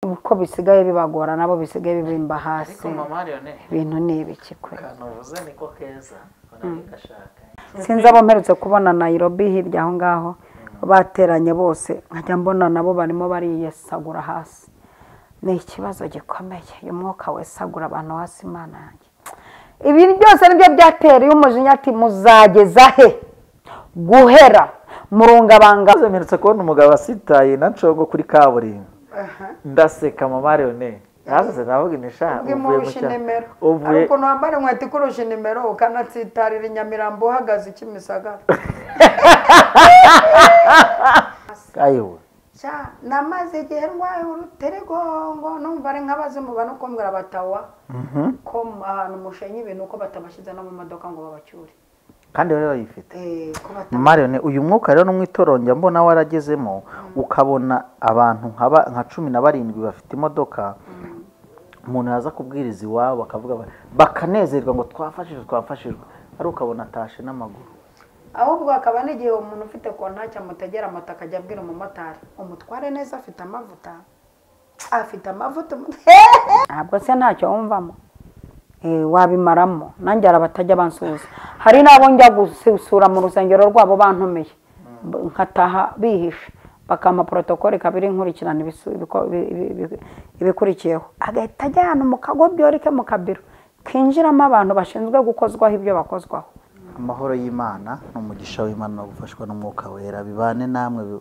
uko bisigaye bibagora nabo bisigaye bibimba hasi ariko mama Leone ibintu ni ibiki kwe kanovuze niko keza nari gashaka sinzi abo mperutse kubona Nairobi hirya aho ngaho bateranye bose nkajya mbona nabo barimo bariyesagura hasi ni ikibazo gikomeye uyu mwuka wesagura abantu hasi Imana yanjye ibi byose nibyo byatereye umujinya ati muzageza he guhera murungabanga mperutse kubona umugabo asitaye na ncogo kuri kaburimbo ndaseka mama Leone yavuze navuga inisha uvuye mu cyaro uvuye ariko nambare nkweto ikurusha nimero ukanatsitarira Inyamirambo uhagaze Kimisagara ayo namaze igihe ndwaye uruteregongo numva ari nk'abazimu banukumbwira batawa ko ahantu mushenye ibintu uko batabashyize no mu modoka ngo babacyure kandi rero yifite mama Leone uyu mwuka rero n'umwitoronge mbona waragezemo ukabona abantu nka 17 bafite imodoka umuntu yaza kubwiriza iwabo bakavuga bakanezerwa ngo twafashijwe ari ukabona atashe n'amaguru ahubwo akaba n'igihe umuntu ufite kontaki amutegera amata akajya abwira umumotari umutware neza afite amavuta ntabwo se ntacyo wumvamo wabimaramo nanjye arabatajya bansuhuza hari n'abo njya gusura mu rusengero rwabo bantumiye nkataha bihishe bakampa protokole kabiri nkurikirana ibikurikiyeho agahita ajyana mu kago byorike mu kabiro kinjiramo abantu bashinzwe gukozwaho ibyo bakozwaho amahoro y'Imana n'umugisha w'Imana no gufashwa n'umwuka wera bibane namwe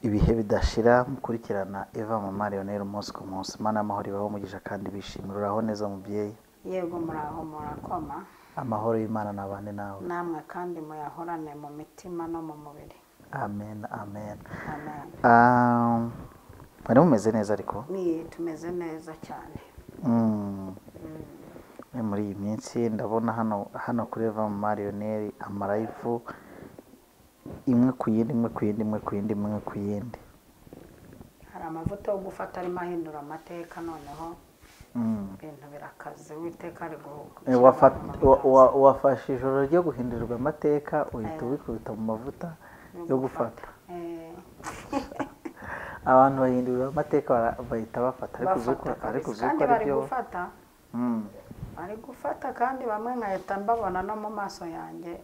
ibihe bidashira mukurikirana Eva mama Leone umunsi ku munsi Imana amahoro ibaho umugisha kandi bishimira uraho neza mubyeyi yego muraho murakoma amahoro y'Imana nabane nawe namwe kandi muyahorane mu mitima no mu mubiri amen amen amen bari mumeze neza ariko ni tumeze neza cyane muri iyi minsi ndabona hano kuri Eva mama Leone amarayifu imwe ku yindi hari amavuta yo gufata arimo ahindura amateka noneho ibintu birakaze witeka ari wafashe ijoro ryo guhindurirwa amateka uhita ubikubita mu mavuta yo gufata abantu bahindurira amateka bahita bafata ariko zuko ari byo bari gufata kandi bamwe nkahita mbabona no mu maso yanjye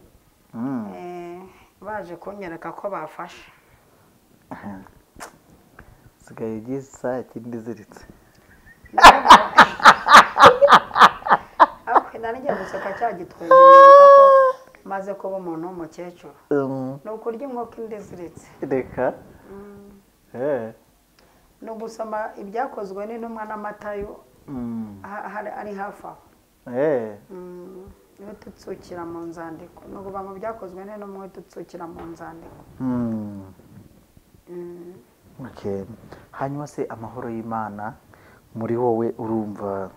baje kunyereka ko bafashe sigaye igisa ikindi ziritse nari ngiye guseka cya gitwenge ko maze kuba umuntu w'umukecuru ni ukurya inkoko indi ziritse reka ni ugusoma ibyakozwe n'intumwa n'amatayo ari hafi aho niwe tutsukira mu nzandiko ni ukuva mu byakozwe n'intumwa tutsukira mu nzandiko hanyuma se amahoro y'Imana muri wowe urumva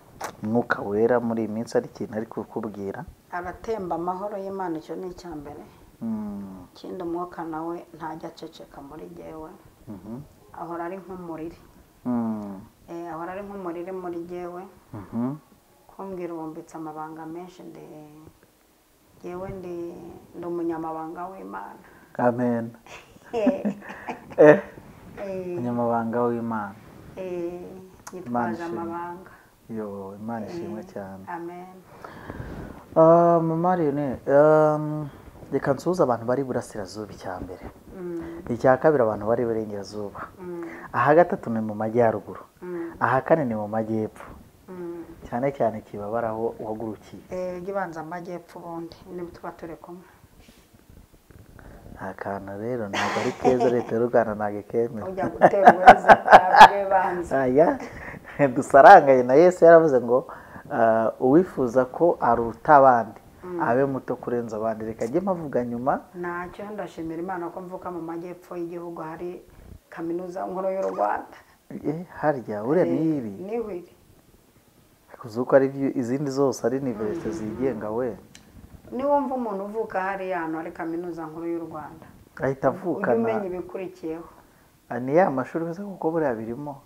umwuka wera muri iyi minsi ari ikintu ari kukubwira aratemba amahoro y'Imana icyo ni icya mbere ikindi umwuka nawe ntajya aceceka muri jyewe ahora ari nk'umuriri ahora ari nk'umuriri muri jyewe kumbwira ubumbitse amabanga menshi jyewe ndi umunyamabanga w'Imana amen umunyamabanga w'Imana yitwaje amabanga Imana ishimwe cyane amen mama Leone reka nsuhuze abantu bari burasirazuba icya mbere icya kabiri abantu bari burengerazuba aha gatatu ni mu majyaruguru aha kane ni mu majyepfo cyane cyane kibabaraho uhagurukiye gibanza amajyepfo ubundi niba tuba turi kumwe akantu rero ntabwo ari keza leta y'u Rwanda ntabwo ikemera ujya gutera uburezi bwawe banza dusarangaye na Yesu yaravuze ngo uwifuza ko aruta abandi abe muto kurenza abandi reka njye mpavuga nyuma ntacyo ndashimira Imana ko mvuka mu majyepfo y'igihugu hari kaminuza nkuru y'u Rwanda harya uriya nibi niwiri kuzuko ari izindi zose ari universite zigenga we ni wumva umuntu uvuka hari hano ari kaminuza nkuru y'u Rwanda ahita avukana umenye ibikurikiyeho ni ya mashuri meze kuko buriya birimo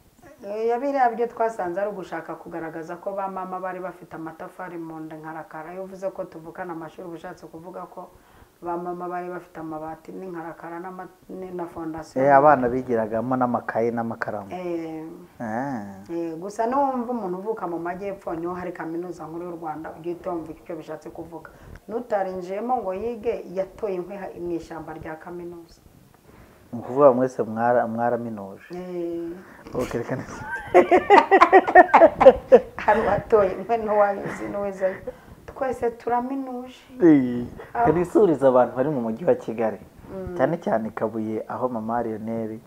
biriya byo twasanze ari ugushaka kugaragaza ko ba mama bari bafite amatafari mu nda nkarakara iyo uvuze ko tuvukana amashuri ubushatse kuvuga ko ba mama bari bafite amabati n'inkarakara na fondasiyo abana bigiragamo n'amakaye n'amakaramu. gusa n'uwumva umuntu uvuka mu majyepfo niho hari kaminuza nkuru y'u Rwanda ujye utumva icyo bishatse kuvuga. N'utarinjiyemo ngo yige yatoye inkwi mu ishyamba rya kaminuza. Ni ukuvuga mwese mwaraminuje. hari uwatoye inkwi n'uwayizi n'uwizayo twese turaminuje. Kanisuriza abantu bari mu mujyi wa Kigali cyane cyane Kabuye aho mama Lionel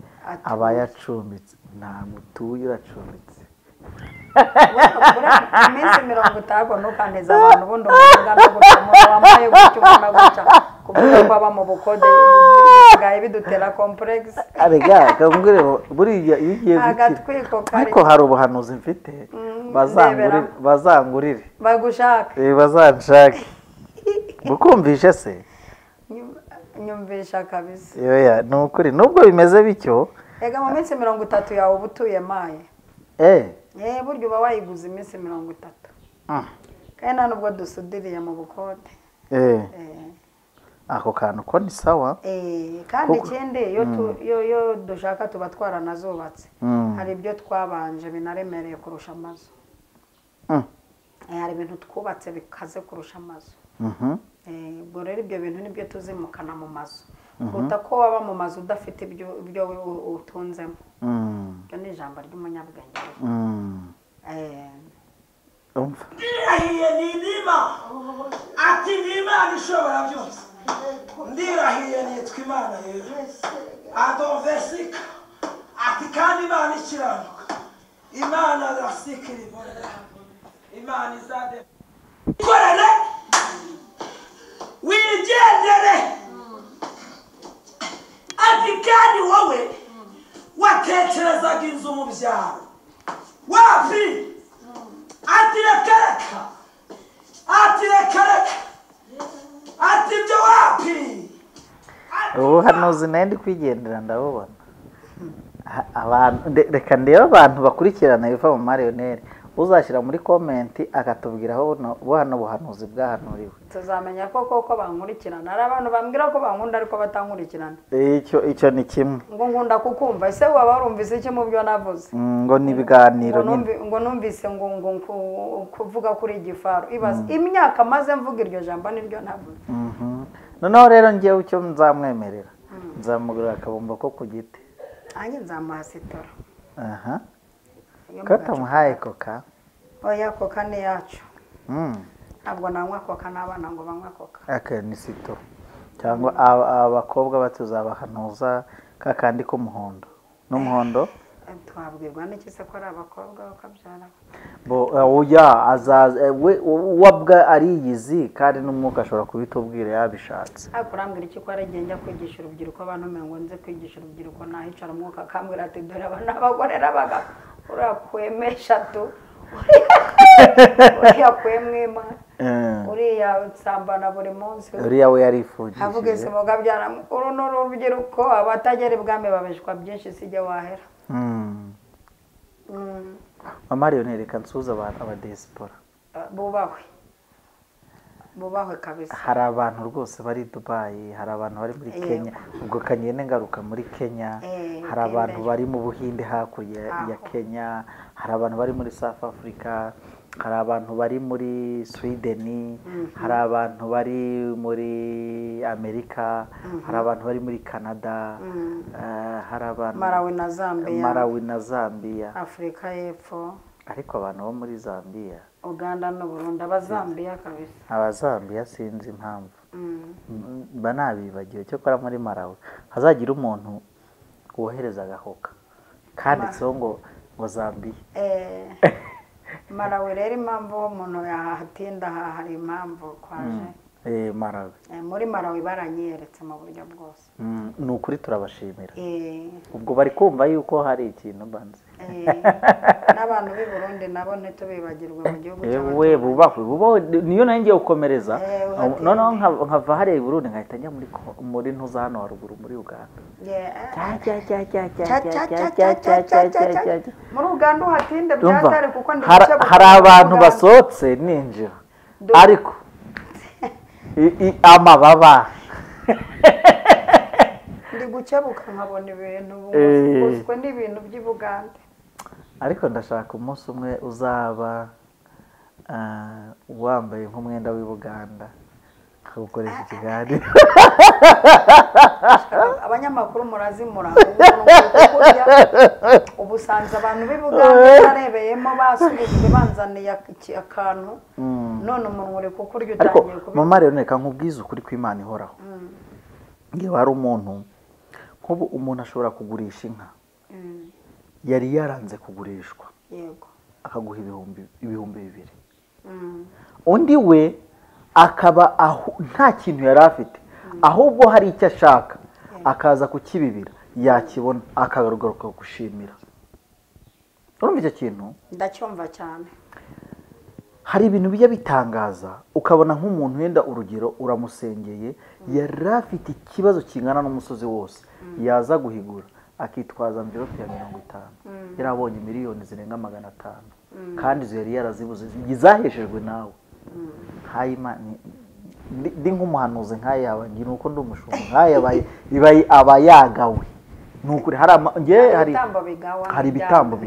aba yacumbitse. Ntabwo utuye uracumbitse. iminsi 50 ntukaneza abantu ubundi umugana gutya wambaye gutyo ubona gutya kuvuga ko aba mu bukode bisigaye bidutera complex. Arega kambwire buriya igiye agatwiko kari ariko hari ubuhanuzi mfite bazangurire bagushaka bazanshaka bukumvishe se nyumvisha kabisa. yoya nukuri nubwo bimeze bityo ega mu minsi 30 yawe ubutuye maye buryo uba wayiguze iminsi 30 kandi nta nubwo dusudiriye mu bukode. ako kantu ko ni sawa. kandi ikindi yo dushaka tuba twaranazubatse hari ibyo twabanje binaremereye kurusha amazu. hari ibintu twubatse bikaze kurusha amazu. ubwo rero ibyo bintu nibyo tuzimukana mu mazu kuruta ko waba mu mazu udafite ibyo utunzemo. ibyo ni ijambo ry'umunyabwenge. ndirahiye n'inima ati n'Imana ishobora byose. ndirahiye nitwa Imana rero adovesika ati kandi Imana ikiranuka Imana rasikira ibonera Imana izade korere wigendere ati kandi wowe watekerezaga inzu mu byaro wapi ati rekareka ati byo wapi. ubuhanuzi nayo ndi kwigendera ndabubona. Reka ndebe abantu bakurikirana biva mu Marioneri uzashyira muri komenti akatubwira aho buhano buhanuzi bwahanuriwe. Tuzamenya koko bankurikirana. Hari abantu bambwira ko bankunda ariko batankurikirana. Icyo ni kimwe. Ngo nkunda kukumva. Ese waba warumvise iki mu byo navuze? Ngo ni ibiganiro nyine. Ngo numvise ngo kuvuga kuri Gifaru. Ibaze imyaka maze mvuga iryo jambo niryo navuze. Noneho rero ngiye icyo nzamwemerera. Nzamugura akabumba ko ku giti. Ange nzamahasitora. Katamuhaye koka. Oya koka ni yacu. Ntabwo nanywa koka n'abana ngo banywa koka. Ni sito. Cyangwa abakobwa batuzabahanuza kakandi k'umuhondo. N'umuhondo? Twabwirwa n'iki se ko ari abakobwa bakabyara. Oya azaza wabwa ariyizi kandi n'umwuka ashobora kubitubwira yabishatse. Akurambwira iki ko ari njya kwigisha urubyiruko abantu mengo nze kwigisha urubyiruko nahicara umwuka akambwira ati dore abana abagore rabaga urakwemesha tu uriya kwemwema uriya nsambana buri munsi uriya we yarifugije avuga ese muga byara uru n'urubyiruko abatagera ibwami babeshwa byinshi sijya wahera. Mama Lionel reka nsuza abantu abadiaspora bubahwe kabisa. Hari abantu rwose bari Dubai, hari abantu bari muri Kenya, ubwo kanyene ngaruka muri Kenya, hari abantu bari mu Buhinde hakurya ya Kenya, hari abantu bari muri South Africa, hari abantu bari muri Sweden, hari abantu bari muri Amerika, hari abantu bari muri Canada, hari abantu Malawi na Zambia, Afrika y'Epfo, ariko abantu bo muri Zambia, Uganda no Burundi, abazambia kabisa. Abazambia sinzi impamvu. Banabibagiwe cyo kora muri Malawi hazagira umuntu wohereza agahoka kanditseho ngo Zambia. Malawi rero impamvu umuntu yahatinda hari impamvu kwaje. Malawi. Muri Malawi baranyeretse mu buryo bwose. Ni ukuri turabashimira. Ubwo bari kumva yuko hari ikintu banze. N'abantu b'i Burundi nabo ntitubibagirwe mu gihugu cyacu. We bubahwe niyo nanjye gukomereza. Noneho nkava hari i Burundi nkahita njya muri ntuza hano haruguru muri Uganda. Muri Uganda uhatinde byatari kuko ndi hari abantu basohotse ninjira ariko amababa ndi gukebuka nkabona ibintu ubuswe n'ibintu by'i Bugande. ariko ndashaka umunsi umwe uzaba wambaye nk'umwenda w'i Buganda gukoresha ikiganiro. Abanyamakuru murazimura ubusanze abantu b'i Buganda barebeyemo basubijwe banzaniye akantu none umuntu uri kukurya utangiye kubi. Mama rero reka nkubwize ukuri kw'Imana ihoraho. Ngiye hari umuntu nk'ubu umuntu ashobora kugurisha inka yari yaranze kugurishwa, yego, akaguha ibihumbi 2. Undi we akaba nta kintu yari afite, ahubwo hari icyo ashaka akaza kukibibira, yakibona akagaruka gushimira. Urumva icyo kintu? Ndacyumva cyane. Hari ibintu bijya bitangaza ukabona nk'umuntu wenda urugero uramusengeye yari afite ikibazo kingana n'umusozi wose, yaza guhigura akitwaza mvirope ya 50, yarabonye miliyoni zirenga 500, kandi izo yari yarazibuze zaheshejwe nawe. Hayima ndi nk'umuhanuzi nk'aya yawe ngira uko ndi umushumba nk'aya aba yagawe. Nukuri hari ibitambo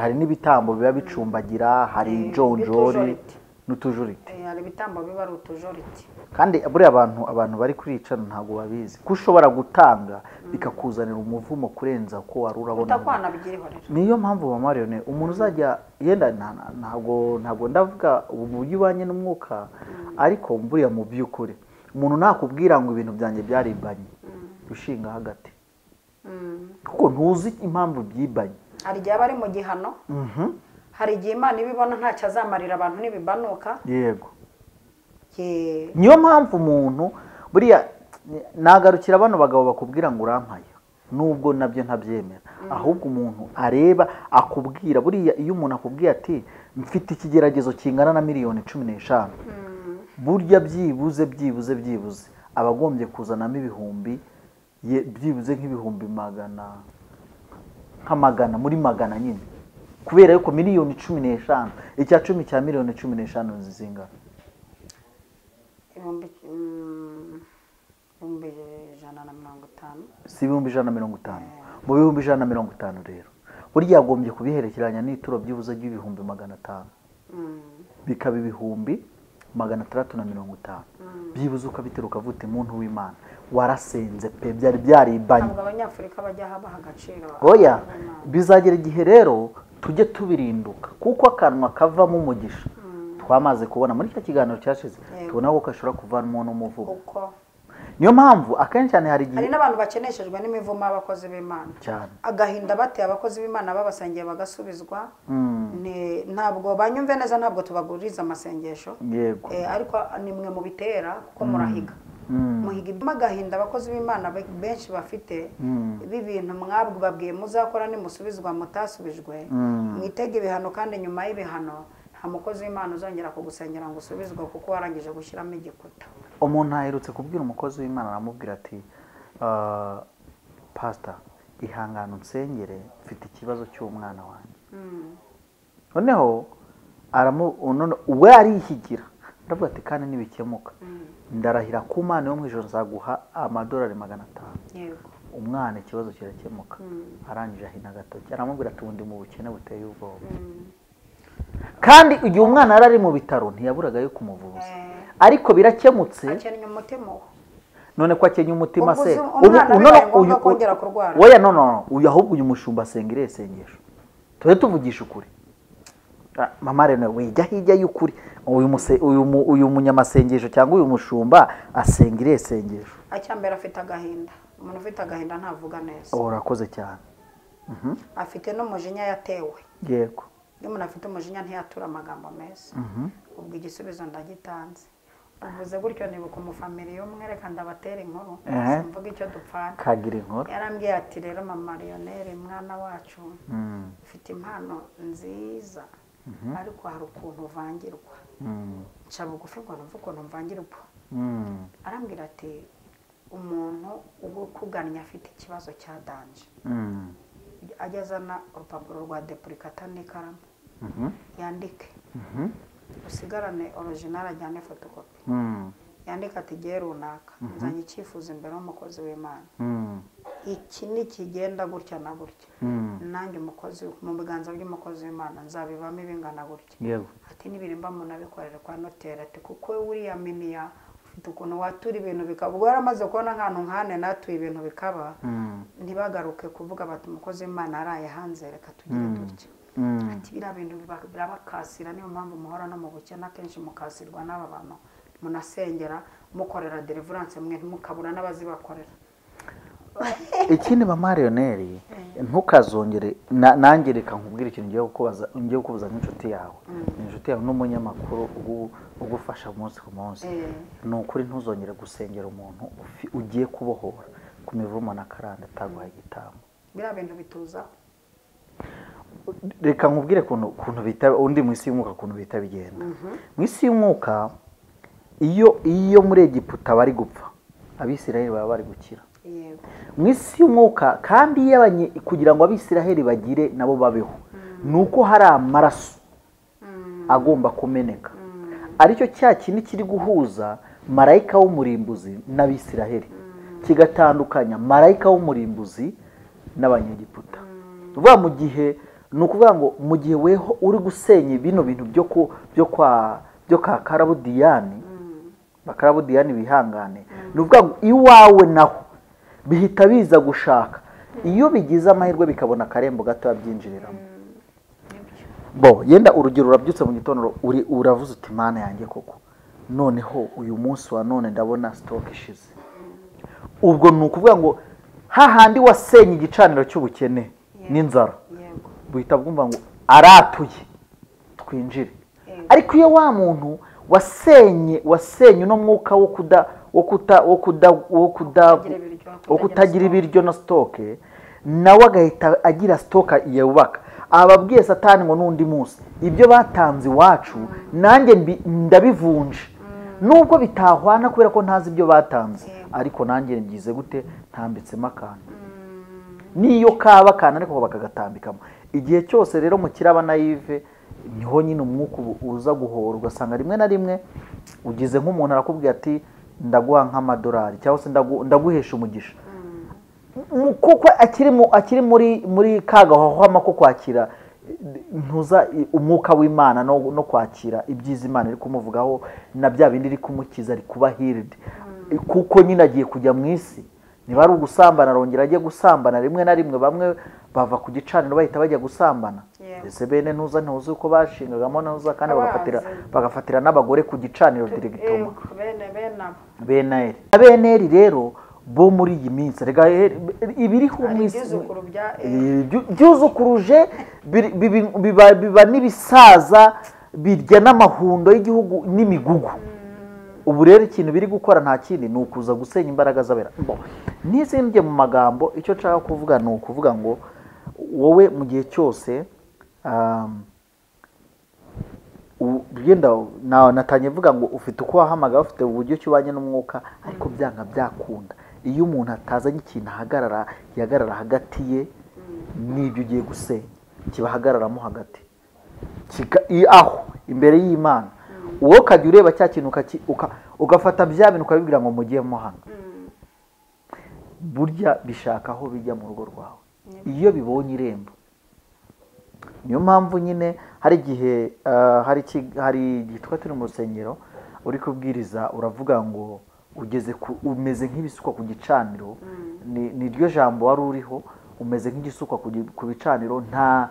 hari n'ibitambo biba bicumbagira, hari injonjori n'utujuriti. Hari ibitambo biba ari utujuriti. Kandi buriya abantu bari kuricana ntabwo babizi ko ushobora gutanga bikakuzanira umuvumo kurenza ko wari urabona. Niyo mpamvu Mama Marione umuntu uzajya yenda ntabwo ndavuga ubu yubanye n'umwuka, ariko mburiya mu by'ukuri umuntu nakubwira ngo ibintu byanjye byaribanye ushinga hagati, kuko ntuzi impamvu byibanye. Hari igihe bari mu gihano, hari igihe Imana ibibona ntacyo azamarira abantu nibibanuka. Yego. Niyo mpamvu umuntu buriya nagarukira bano bagabo bakubwira ngo urampaye, nubwo nabyo ntabyemera, ahubwo umuntu areba akubwira. Buriya iyo umuntu akubwiye ati mfite ikigeragezo kingana na miliyoni 15, burya byibuze abagombye kuzanamo ibihumbi byibuze nk'ibihumbi magana muri magana nyine, kubera yuko miliyoni 15 icya 10 cya miliyoni 15 zingana ibihumbi 150. Si ibihumbi 150. Mu bihumbi 150 rero burya yagombye kubiherekeranya n'ituro byibuze by'ibihumbi 500, bikaba ibihumbi 650. Byibuze ukabiteruka vute muntu w'Imana warasenze pe byari byaribanye. Ntabwo Abanyafurika bajya habaha agaciro. Oya, bizagera igihe rero tujye tubirinduka, kuko akanwa kavamo umugisha. Twamaze kubona muri cyo kiganiro cyashize tubona ko kashobora kuvanamo n'umuvugo. Niyo mpamvu akenshi cyane hari n'abantu bakeneshejwe n'imivumo y'abakozi b'Imana cyane, agahinda bateye abakozi b'Imana babasangiye bagasubizwa. Ntabwo banyumve neza, ntabwo tubaguriza amasengesho, yego, ariko nimwe mu bitera kuko murahiga muhiga agahinda abakozi b'Imana benshi bafite ibintu mwabwo babwiye muzakora nimusubizwa mutasubijwe, mwitege ibihano, kandi nyuma y'ibihano nta mukozi w'Imana uzongera kugusengera ngo usubizwe kuko warangije gushyiramo igikuta. Umuntu aherutse kubwira umukozi w'Imana, aramubwira ati pastor ihangane unsengere mfite ikibazo cy'umwana wanjye. Noneho we arihigira, ndavuga ati kandi nibikemuka ndarahira ku Mana yo mu ijoro nzaguha $500. Yego. Umwana ikibazo kirakemuka. Arangije ahina gatoki aramubwira ati ubundi mu bukene buteye ubwoba. Kandi igihe umwana arari mu bitaro ntiyaburaga yo kumuvuza, ariko birakemutse. Akennye umutima. None ko akenye umutima se oya uyu ahubwo uyu mushumba asengera isengesho. Tuje tuvugisha ukuri. Mama Rene wijya hirya y'ukuri, uyu munyamasengesho cyangwa uyu mushumba asengera isengesho. Acyambere afite agahinda. Umuntu ufite agahinda ntavuga neza. Urakoze cyane. Afite n'umujinya yatewe. Yego. Iyo umuntu afite umujinya ntiyatura amagambo meza. Ubwo igisubizo ndagitanze. Uvuze gutyo nibuka umufamili umwe, reka ndabatera inkuru mvuga icyo dupfana. Kagira inkuru. Yarambwiye ati rero Mama Lionel mwana wacu ufite impano nziza, ariko hari ukuntu uvangirwa. Nca bugufi ngo numve ukuntu mvangirwa. Arambwira ati umuntu ukugannye afite ikibazo cya danje, agezana urupapuro rwa duplicata n'ikaramu, yandike usigarane original ajyane photocopy. yandika ati gihe runaka nzanye icyifuzo imbere y'umukozi w'Imana Mm. iki nikigenda gutya na gutya nanjye umukozi mu biganza by'umukozi w'Imana nzabivamo ibingana gutya Yego. ati nibirimba mu nabikorera kwa noteri ati kuko uriya miniya ufite ukuntu watura ibintu bikaba ubwo yaramaze kubona nk'ahantu nk'hane natuye ibintu bikaba ntibagaruke kuvuga bati umukozi w'Imana araye hanze reka tugire dutya ati biriya bintu birabakasira niyo mpamvu muhora no mu bukene akenshi mukasirwa n'aba bantu munasengera mukorera deliverance mwe ntimukabura n'abazibakorera Ikindi mama Lionel ntukazongere nanjye reka nkubwire ikintu ngiye kukubaza nk'inshuti yawe. Inshuti yawe n'umunyamakuru ugufasha umunsi ku munsi. Ni ukuri ntuzongere gusengera umuntu ugiye kubohora ku mivumo na karande ataguhaye igitambo. biriya bintu bituza Reka nkubwire kuntu bita undi mu isi y'umwuka kuntu bita bigenda. Mu isi y'umwuka iyo muri Egiputa bari gupfa Abisirayeli baba bari gukira. yego Mu isi y'umwuka kandi kugira ngo Abisirayeli bagire nabo babeho nuko hari amaraso agomba kumeneka aricyo cya kintu kiri guhuza marayika w'umurimbuzi n'Abisirayeli kigatandukanya marayika w'umurimbuzi n'Abanyegiputa. Uvuga mu gihe nukuvuga ngo mu gihe weho uri gusenya bino bintu byo kwa Karabudiyani bakarabudiyani bihangane nuvuga ngo iwawe naho bihita biza gushaka iyo bigize amahirwe bikabona akarembo gato yabyinjiriramo. Bo yenda urugero urabyutse mu gitondo uravuze uti Mana yanjye koko noneho uyu munsi wa none ndabona stock ishize. Ubwo nukuvuga ngo hahandi wasenye igicaniro cy'ubukene n'inzara buhita bwumva ngo aratuye twinjire. Ariko iyo wa muntu wasenye no mwuka wo kutagira ibiryo na stock nawe agahita agira stock yubaka ababwiye Satani ngo nundi munsi ibyo batanze iwacu nanjye ndabivunje nubwo bitahwana kubera ko ntazi ibyo batanze ariko nanjye ngize gute ntambitsemo akantu niyo kaba kana ariko bakagatambikamo igihe cyose rero mu kiraba naive niho nyine umwuka uza guhora ugasanga rimwe na rimwe ugize nk'umuntu arakubwira ati ndaguha nk'amadolari cyangwa se ndaguhesha umugisha kuko akiri muri kagahwama ko kwakira ntuza umwuka w'Imana no kwakira ibyiza Imana iri kumuvugaho na bya bindi iri kumukiza ari kuba healed kuko nyine agiye kujya mu isi niba ari ugusambana arongera agiye gusambana rimwe na rimwe bamwe bava ku gicaniro bahita bajya gusambana ese bene ntuzi uko bashingagamo ntuza kandi bagafatira n'abagore ku gicaniro diregitoma beneri rero bo muri iyi minsi rega ibiriho byuzukuruje biba n'ibisaza birya n'amahundo y'igihugu n'imigugu. Ubu rero ikintu biri gukora nta kindi ni ukuza gusenya imbaraga z'abera. N'izindi mu magambo icyo nshaka kuvuga ni ukuvuga ngo wowe mu gihe cyose ugenda natanye vuga ngo ufite uko wahamagara ufite uburyo cyubanye n'umwuka ariko byanga byakunda iyo umuntu atazanye ikintu yahagarara hagati ye n'ibyo ugiye gusenya kibahagararamo hagati aho imbere y'Imana uwo kajya ureba cya kintu ugafata bya bintu ukabibwira ngo mugiyemo hano burya bishaka aho bijya mu rugo rwawe iyo bibonye irembo. Niyo mpamvu nyine hari igihe hari igihe turi mu rusengero uri kubwiriza uravuga ngo umeze nk'ibisukwa ku gicaniro ni ryo jambo wari uriho umeze nk'igisukwa ku bicaniro nta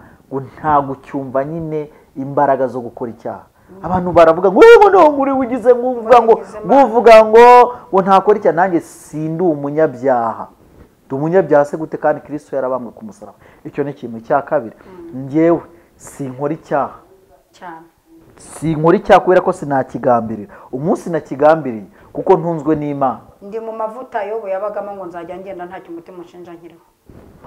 gucyumva nyine imbaraga zo gukora icyaha. Abantu baravuga ngo muri ugize nguvuga ngo ntakora icyaha nanjye sindi umunyabyaha. Umunyabyaha se gute kandi Kristo yarabambwe ku musaraba. Icyo ni ikintu cya kabiri. Ngewe sinkora icyaha. Sinkora icyaha kubera ko sinakigambirira. Umunsi nakigambiriye kuko ntunzwe n'Imana. Ndi mu mavuta yobo yabagamo ngo nzajya ngenda nta cyumutima unshinja nkiriho.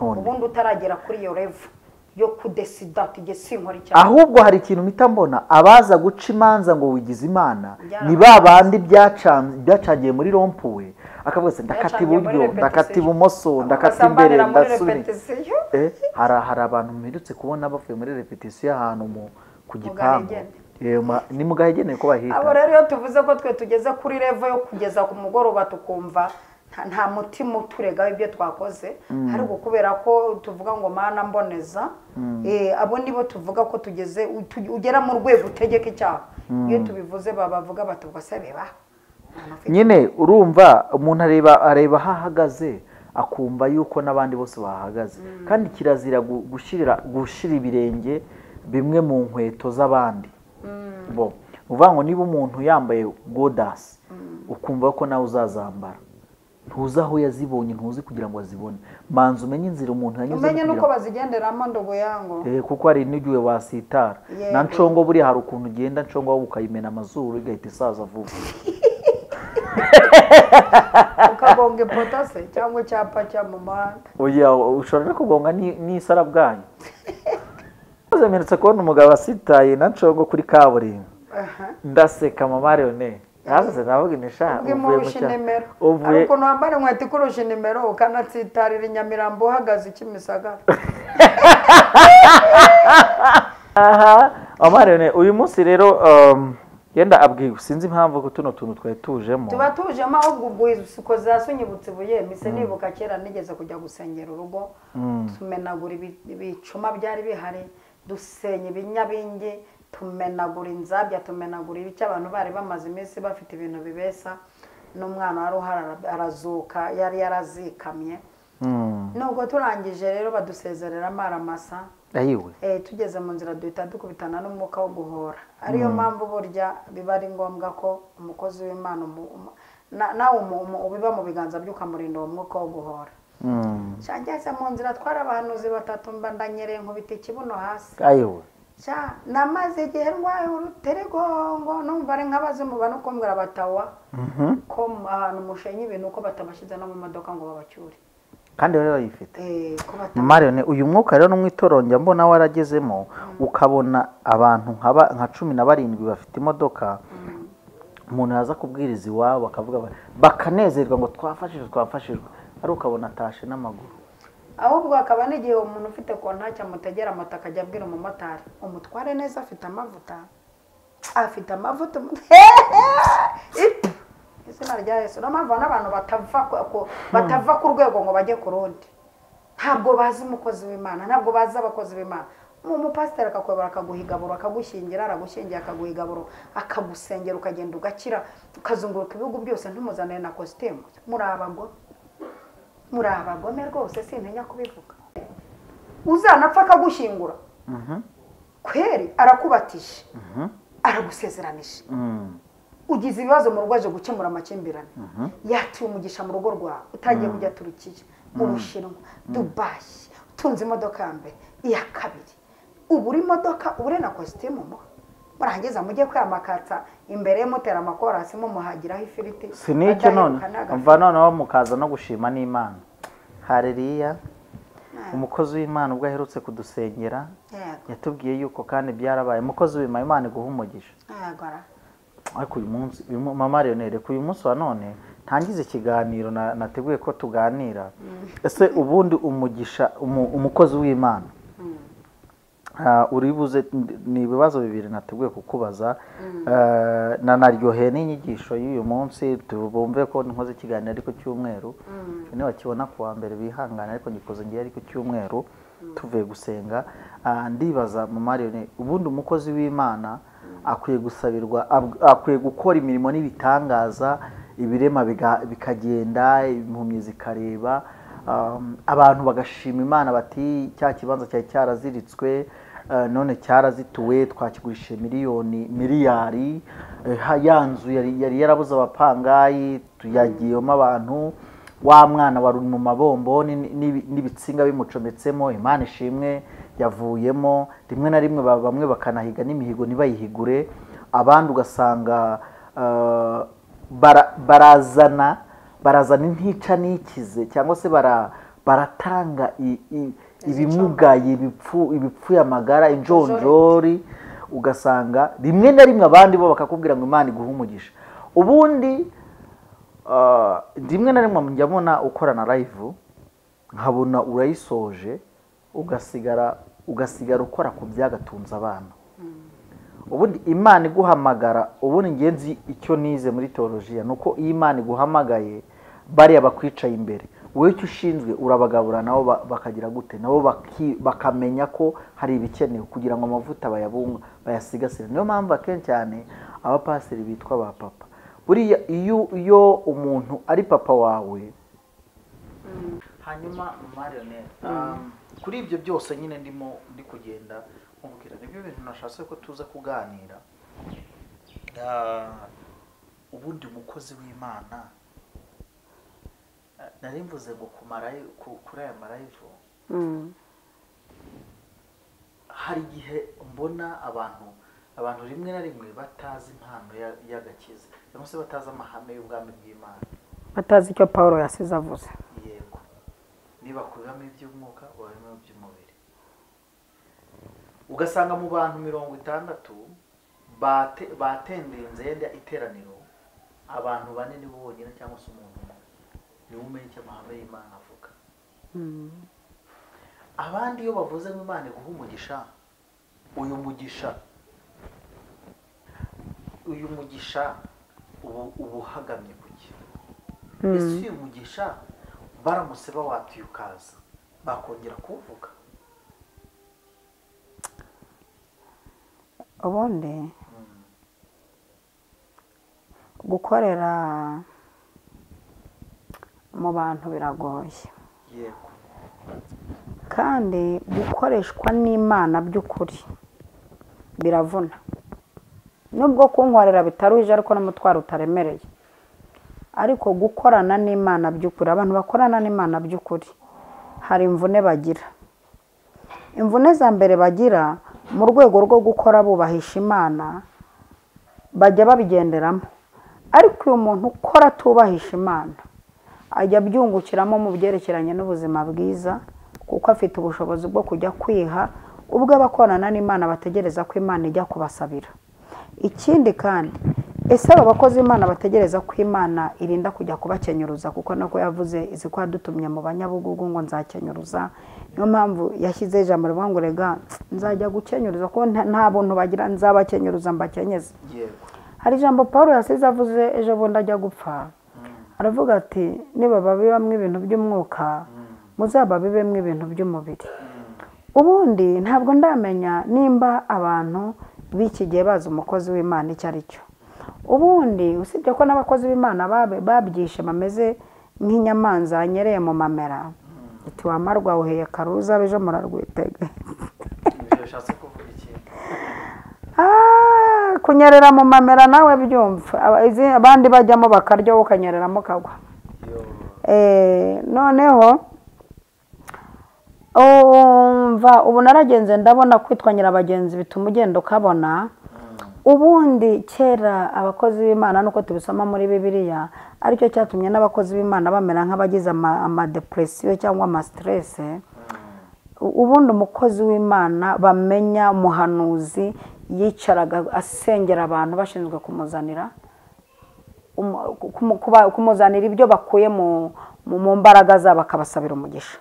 Ubundi utaragera kuri iyo level yo kudesida tige sinkora icyaha. Ahubwo hari ikintu mpita mbona abaza guca imanza ngo wigize Imana ni babandi byacangiye muri rompuwe akavuga se ndakata iburyo ndakata ibumoso ndakata imbere ndasubira. Hari abantu mperutse kubona bavuye muri repetition ahantu ku gipangu ni mugahegene ko bahita abo rero iyo tuvuze ko twe tugeze kuri level yo kugeza ku mugoroba tukumva nta mutima uturega ibyo twakoze ariko kubera ko tuvuga ngo mana mboneza abo nibo tuvuga ko tugeze ugera mu rwego utegeka icyaha iyo tubivuze bavuga batubwo se beba nyine urumva umuntu areba hahagaze akumva yuko n'abandi bose bahagaze kandi kirazira gushira ibirenge bimwe mu nkweto z'abandi bo uvuga ngo niba umuntu yambaye godasi ukumva ko nawe uzazambara ntuzi aho yazibonye ntuzi kugira ngo azibone manza umenye inzira umuntu yanyuze umenye nuko bazigenderamo ndogo yango kuko hari n'igihe wasitara na ncongo buri hari ukuntu ugenda ncongo wowe ukayimena amazuru igahita isaza vuba ukagonga ipoto se cyangwa icyapa cya mu muhanda oya ushobora no kugonga n'isara bwanyu uzemeretse kubona umugabo asitaye na ncongo kuri kaburimbo ndaseka mama Leone hasi navuga inisha uvuye ariko wambara inkweto ikurusha nimero ukanatsitarira Inyamirambo uhagaze Kimisagara mama Leone uyu munsi rero yenda abwiwe sinzi impamvu ko tuno tuntu twari tujemo tuba tujemo ahubwo ubwo zasunyibutse buye mise nibuka kera nigeze kujya gusengera urugo tumenagura ibicuma byari bihari dusenya ibinyabingi tumenagura inzabya tumenagura ibice abantu bari bamaze iminsi bafite ibintu bibesa n'umwana wari arazuka yari yarazikamye nubwo turangije rero badusezerera amaramasa ayiwe tugeze mu nzira duhita dukubitana n'umwuka wo guhora ariyo mpamvu burya biba ari ngombwa ko umukozi w'Imana nawe ubiba mu biganza by'ukamurinda uwo mwuka wo guhora cyangeze mu nzira twara abahanuzi batatu mbandanyereye nkubita ikibuno hasi ayiwe namaze igihe ndwaye uruteregongo numva ari nk'abazimu bano kumbwira batawa ko ahantu mushenye ibintu uko batabashyize no mu modoka ngo babacyure kandi rero yifite mama Leone uyu mwuka rero n'umwitoronge mbona waragezemo ukabona abantu nka 17 bafite imodoka umuntu yaza kubwiriza iwabo bakavuga bakanezerwa ngo twafashijwe ari ukabona atashe n'amaguru ahubwo akaba n'igihe umuntu ufite kontaki amutegera amata akajya abwira umumotari umutware neza afite amavuta izina rya Yesu no mpamvu n'abantu batava ku rwego ngo bajye ku rundi ntabwo bazi umukozi w'Imana ntabwo bazi abakozi b'Imana umupasiteri akakwebera akaguhigaburo akagushyingira aragushyingiye akaguhigaburo akagusengera ukagenda ugakira ukazunguruka ibihugu byose ntumuzanire na kositimu muri abagome rwose sintinya kubivuga uzanapfa akagushyingura kweri arakubatije aragusezeranije ugize ibibazo mu rugo aje gukemura amakimbirane yatuye umugisha mu rugo rwawe utagiye kujya Turukiya mu Bushinwa Dubai utunze imodoka ya mbere iya kabiri ubura imodoka ubure na kositimu murangiza mujye kwamakatsa imbere mutera amakorasi mumuhagiraho ifiriti sinike none mva noneho mukaza no gushima n'Imana haleluya umukozi w'Imana ubwo aherutse kudusengera yatubwiye yuko kandi byarabaye umukozi w'Imana Imana iguha umugisha ariko uyu munsi mama Leone reka uyu munsi wa none ntangize ikiganiro nateguye ko tuganira ese ubundi umugisha umukozi w'Imana uribuze ni ibibazo bibiri nateguye kukubaza nanaryoheye n'inyigisho y'uyu munsi tubumve ko nkoze ikiganiro ariko cyumweru ni bakibona kuwa mbere bihangana ariko ngikoze ngiye ariko cyumweru tuvuye gusenga ndibaza mama Leone ubundi umukozi w'Imana akwiye gusabirwa akwiye gukora imirimo n'ibitangaza ibirema bikagenda impumyi zikareba abantu bagashima Imana bati cya kibanza cyari cyaraziritswe none cyarazituwe twakigurishe miliyari yanzu yari yarabuze abapangayi tuyagiyemo abantu wa mwana wari mu mabombo n'ibitsinga bimucometsemo Imana ishimwe yavuyemo rimwe na rimwe bamwe bakanahiga n'imihigo nibayihigure abandi ugasanga barazana intica n'ikize cyangwa se baratanga ibimugaye ibipfuye amagara injonjori ugasanga rimwe na rimwe abandi bo bakakubwira ngo Imana iguhe umugisha ubundi rimwe na rimwe njya mbona ukorana live nkabona urayisoje ugasigara ukora ku byagatunze abana ubundi imana iguhamagara ubundi ngenzi icyo nize muri teolojiya ni uko iyo imana iguhamagaye bariya bakwicaye imbere wowe icyo ushinzwe urabagabura nabo bakagira gute nabo bakamenya ko hari ibikenewe kugira ngo amavuta bayasigasire. Niyo mpamvu akenshi cyane abapasiteri bitwa ba papa. Buriya iyo umuntu ari papa wawe hanyuma Marionette kuri ibyo byose nyine ndi kugenda nkubwira nibyo bintu nashatse ko tuza kuganira. Ubundi umukozi w'Imana nari mvuze ngo kuri aya marayivu hari igihe mbona abantu rimwe na rimwe batazi impano y'agakiza cyangwa se batazi amahame y'ubwami bw'Imana, batazi icyo Pawulo yasize avuze. Yego, niba kubamo iby'umwuka babamo iby'umubiri. Ugasanga mu bantu 60 batendenze yenda iteraniro abantu banini bonyine cyangwa se umuntu umwe niwe umenya icyo amahame y'Imana avuga. Abandi iyo bavuze ngo Imana iguha umugisha, uyu mugisha ubu hagamye kuki? Ese uyu mugisha baramutse bawatuye ukaza bakongera kuvuga? Ubundi gukorera mu bantu biragoye. Yego. Kandi gukoreshwa n'Imana by'ukuri biravuna. Nubwo kunkorera bitaruhije ariko n'umutwaro utaremereye. Ariko gukorana n'Imana by'ukuri, abantu bakorana n'Imana by'ukuri hari imvune bagira. Imvune za mbere bagira mu rwego rwo gukora bubahisha Imana bajya babigenderamo. Ariko uyu muntu ukora atubahisha Imana ajya byungukiramo mu byerekeranye n'ubuzima bwiza, kuko afite ubushobozi bwo kujya kwiha ubwo abakorana n'Imana bategereza ko Imana ijya kubasabira. Ikindi kandi ese aba bakozi Imana bategereza ko Imana irinda kujya kubakenyuruza, kuko nako yavuze izi ko yadutumye mu banyabugugu ngo nzakenyuruza. Niyo mpamvu yashyize ijambo rivuga ngo rega nzajya gukenyuruza ko nta buntu bagira, nzabakenyuruza mbakenyeze. Hari ijambo Pawulo yasize avuze ejo bundi ajya gupfa, aravuga ati niba babibamwe ibintu by'umwuka muzaba bibemwe ibintu by'umubiri. Ubundi ntabwo ndamenya nimba abantu b'iki gihe bazi umukozi w'Imana icyo ari cyo. Ubundi usibye ko n'abakozi b'Imana babyishe bameze nk'inyamanza nyereye mu mamera, iti wamarwa uheye karuza bejo murarwitega. Ibyo bishatse kuvuga iki? Kunyerera mu mamera nawe byumva, abandi bajyamo bakarya ukanyereramo kagwa. Noneho ubu naragenze ndabona kwitwa nyirabagenzi bituma ugenda ukabona. Ubundi kera abakozi b'Imana nuko tubisoma muri Bibiliya aricyo cyatumye n'abakozi b'Imana bamera nk'abagize amadepresiyo cyangwa amastress. Ubundi umukozi w'Imana bamenya umuhanuzi yicaraga asengera abantu bashinzwe kumuzanira ibyo bakuye mu mbaraga zabo bakabasabira umugisha.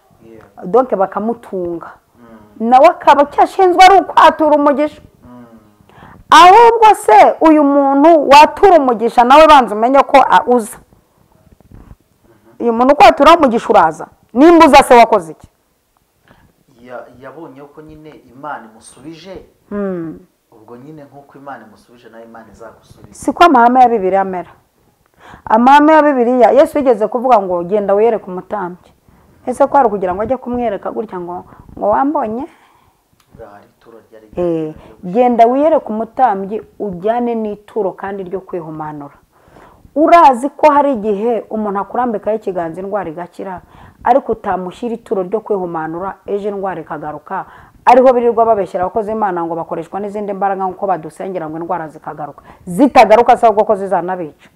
Donc bakamutunga nawe akaba cyashinzwe ari ukwatura umugisha. Ahubwo se uyu muntu watura umugisha nawe banza umenye ko uza. Uyu muntu kwatura umugisha uraza nimba uza se wakoze iki? Yabonye ko nyine Imana imusubije. Ubwo nyine nk'uko Imana imusubije nayo Imana izagusubiza. Siko amahame ya Bibiliya amera. Amahame ya Bibiliya Yesu yigeze kuvuga ngo genda wiyereke umutambyi. Ese ko ari kugira ngo ajye kumwereka gutya ngo wambonye? Genda wiyereke umutambyi ujyane n'ituro kandi ryo kwihumanura. Urazi ko hari igihe umuntu akurambikaho ikiganza indwara igakira, ariko utamushyira ituro ryo kwihumanura ejo indwara ikagaruka. Ariho birirwa babeshyira abakozi b'Imana ngo bakoreshwa n'izindi mbaraga nk'uko badusengera ngo indwara zikagaruka. Zitagaruka se ahubwo ko zizanabica.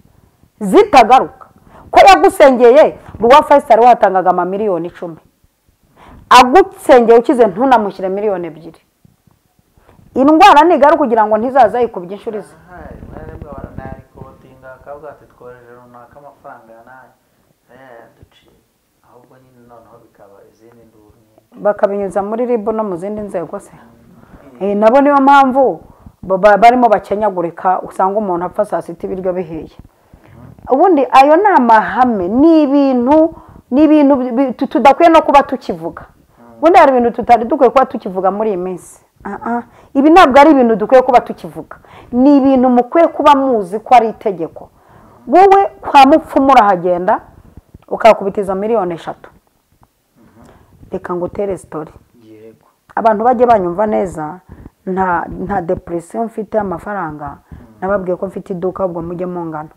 Zitagaruka ko yagusengeye Rwa Faisal watangaga amamiliyoni 10, agusengeye ukize ntunamushyire miliyoni 2. Indwara nigaruka kugira ngo ntizaza yikubye inshurize. Bakabinyuza muri RIB no mu zindi nzego se. Nabo niyo mpamvu barimo bakenyagurika usanga umuntu apfa saa sita ibiryo bihiye ubundi ayo ni amahame ni ibintu tudakwiye no kuba tukivuga ubundi hari ibintu tutari dukwiye kuba tukivuga muri iyi minsi ibi ntabwo ari ibintu dukwiye kuba tukivuga ni ibintu mukwiye kuba muzi ko ari itegeko wowe kwa mupfumu urahagenda ukakubitiza miliyoni 3 reka ngo utere sitori abantu bajye banyumva neza nta depression mfite amafaranga nababwiye ko mfite iduka ubwo mujye mungana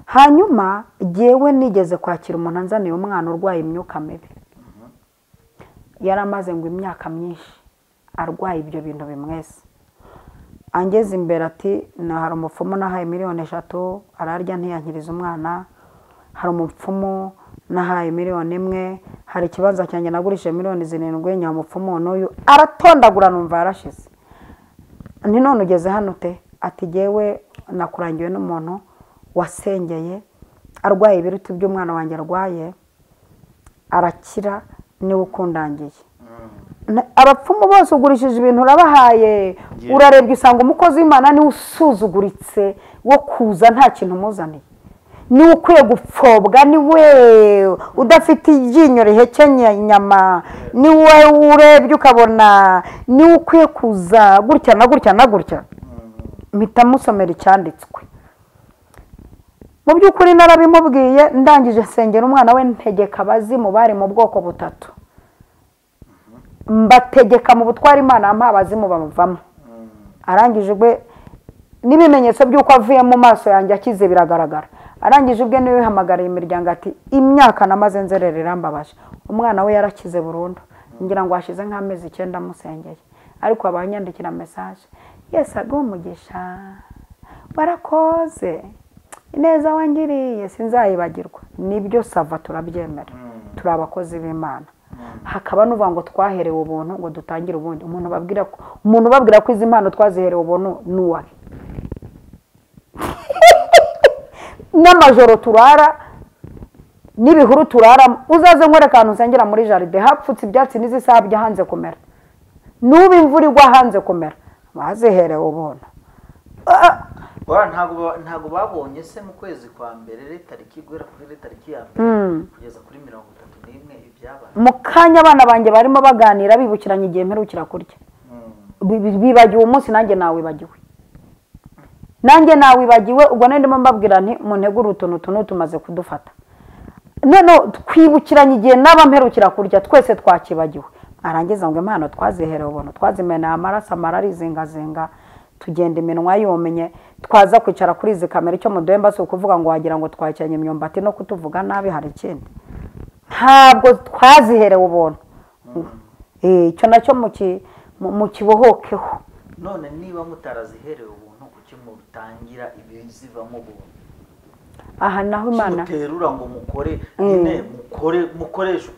hanyuma jewe nigeze kwakira umuntu anzaniye umwana urwaye imyuka mibi yaramaze ngo imyaka myinshi arwaye ibyo bintu bimwese angeze imbere ati hari umupfumu nahaye miliyoni 3 ararya ntiyankiriza umwana hari umupfumu nahaye miliyoni 1 hari ikibanza cyanjye nagurishije miliyoni 7 nya umupfumu n'uyu aratondagura numva yarashize nti none ugeze hano te ati jewe nakurangiwe n'umuntu wasengeye arwaye ibiruti by'umwana wanjye arwaye arakira niwe ukundangiye abapfumu bose ugurishije ibintu urabahaye urarebye usanga umukozi w'Imana ni usuzuguritse wo kuza nta kintu muzaniye ni ukwiye gupfobwa ni we udafite iryinyo rihekenye inyama ni we urebye ukabona ni ukwiye kuza gutya na gutya na gutya mpita musomera icyanditswe mu by'ukuri narabimubwiye ndangije nsengera umwana we ntegeka abazimu bari mu bwoko butatu mbategeka mu butwara Imana ampa abazimu bamuvamo arangije ubwe n'ibimenyetso by'uko avuye mu maso yanjye akize biragaragara arangije ubwe niwe hamagariye imiryango ati imyaka namaze nzererera mbabaje umwana we yarakize burundu ngira ngo hashize nk'amezi 9 musengeye ariko abanyandikira message yes agumugisha barakoze ineza wangiriye sinzayibagirwa nibyo sava turabyemera turi abakozi b'Imana hakaba nuvuga ngo twaherewe ubuntu ngo dutangire ubundi umuntu babwira ko izi mpano twaziherewe ubuntu nuwahe n'amajoro turara n'ibihuru turara uzaze nkore kantu nsengera muri jaride hapfutse ibyatsi n'izisabye hanze kumera nuba imvura igwa hanze kumera baziherewe ubuntu ntago babonye se mu kwezi kwa mbere tariki igwera kuri tariki ya mbere kugeza kuri 31 ibyaba mu kanya abana banjye barimo baganira bibukiranye igihe mperukira kurya bibagiwe umunsi nanjye nawibagiwe ubwo ndimo mbabwira nti muntegura utuntu tumaze kudufata none twibukiranye igihe naba mperukira kurya twese twakibagiwe arangiza ngo impano twaziherewe ubuntu twazimena amaraso amararizingazinga tugenda iminwa yomenye twaza kwicara kuri izi kamera icyo muduhemba si ukuvuga ngo wagira ngo twakiranye imyumbati no kutuvuga nabi hari ikindi ntabwo twaziherewe ubuntu icyo nacyo mu kibohokeho none niba mutaraziherewe ubuntu kuki mutangira ibizivamo ubuntu aha naho Imana muterura ngo mukore nyine mukoresha